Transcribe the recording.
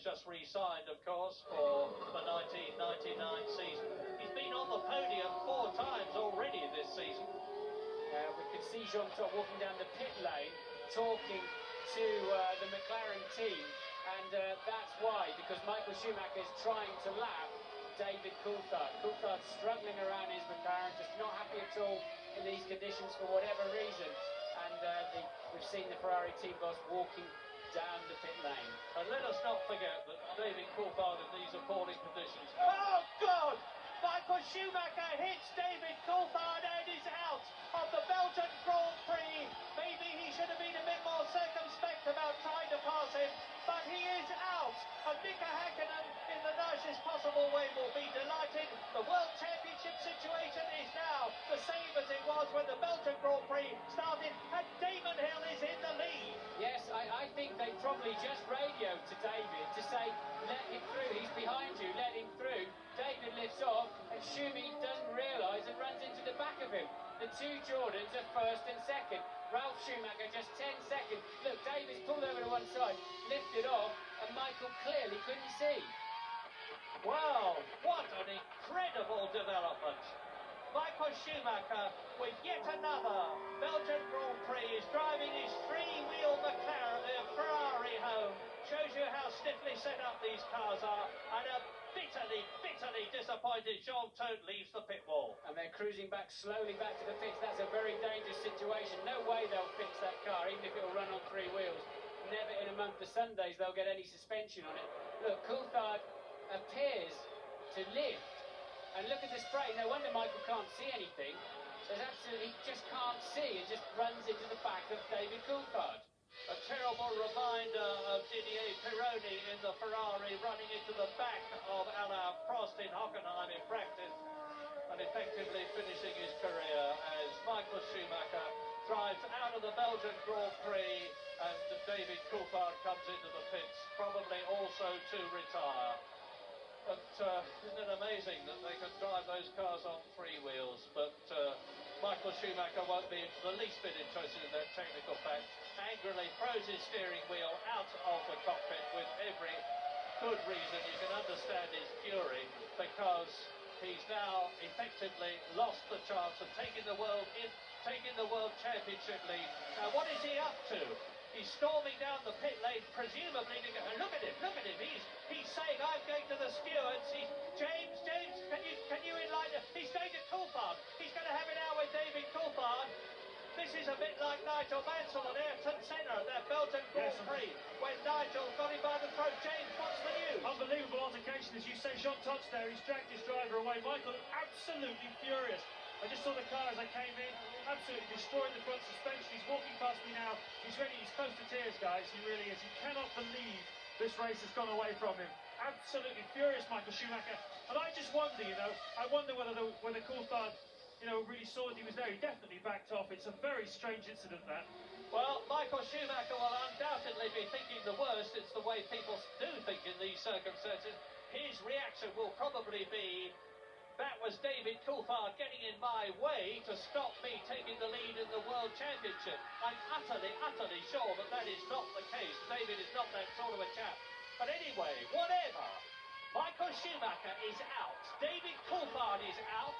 just re-signed, of course, for the 1999 season. He's been on the podium 4 times already this season. We could see Coulthard walking down the pit lane, talking to the McLaren team, and that's why, because Michael Schumacher is trying to lap David Coulthard. Coulthard's struggling around his McLaren, just not happy at all in these conditions for whatever reason, and we've seen the Ferrari team boss walking down the pit lane. And let us not forget that David Coulthard in these appalling conditions. Oh God! Michael Schumacher hits David Coulthard and is out of the Belgian Grand Prix. Maybe he should have been a bit more circumspect about trying to pass him, but he is out. And Mika Häkkinen, in the nicest possible way, will be delighted. The World Championship situation is now the same as it was when the Belgian Grand Prix started, and Damon Hill is in the lead. Yes, I think they probably just radioed to David to say, let him through, he's behind you, let him through. David lifts off, and Schumi doesn't realise and runs into the back of him. The two Jordans are first and second. Ralf Schumacher just 10 seconds. Look, David's pulled over to one side, lifted off, and Michael clearly couldn't see. Wow, what an incredible development. Michael Schumacher, with yet another Belgian Grand Prix, is driving his 3-wheel McLaren, their Ferrari home. Shows you how stiffly set up these cars are, and a bitterly disappointed Jean Todt leaves the pit wall. And they're cruising back slowly back to the pits. That's a very dangerous situation. No way they'll fix that car, even if it'll run on 3 wheels. Never in a month of Sundays they'll get any suspension on it. Look, Coulthard appears to lift. And look at the spray. No wonder Michael can't see anything. There's absolutely, he just can't see and just runs into the back of David Coulthard. A terrible reminder of Didier Pironi in the Ferrari running into the back of Alain Prost in Hockenheim in practice and effectively finishing his career as Michael Schumacher drives out of the Belgian Grand Prix and David Coulthard comes into the pits, probably also to retire. But isn't it amazing that they can drive those cars on 3 wheels? But Michael Schumacher won't be the least bit interested in that technical fact. Angrily throws his steering wheel out of the cockpit with every good reason. You can understand his fury because he's now effectively lost the chance of taking the World Championship lead. Now, what is he up to? He's storming down the pit lane, presumably to go. And look at him! He's saying, "I'm going to the stewards." James, can you enlighten? He's going to Coulthard. He's going to have it out with David Coulthard. This is a bit like Nigel Mansell and Ayrton Senna at their Belgian Grand Prix, when Nigel got him by the throat. James, what's the news? Unbelievable altercation, as you say. Jean Todt's there, he's dragged his driver away. Michael, absolutely furious. I just saw the car as I came in, absolutely destroying the front suspension. He's walking past me now. He's ready, he's close to tears, guys. He really is. He cannot believe this race has gone away from him. Absolutely furious, Michael Schumacher. And I just wonder, I wonder whether Coulthard, really saw that he was there. He definitely backed off. It's a very strange incident, that. Well, Michael Schumacher will undoubtedly be thinking the worst. It's the way people do think in these circumstances. His reaction will probably be, that was David Coulthard getting in my way to stop me taking the lead in the World Championship. I'm utterly sure that is not the case. David is not that sort of a chap. But anyway, whatever. Michael Schumacher is out. David Coulthard is out.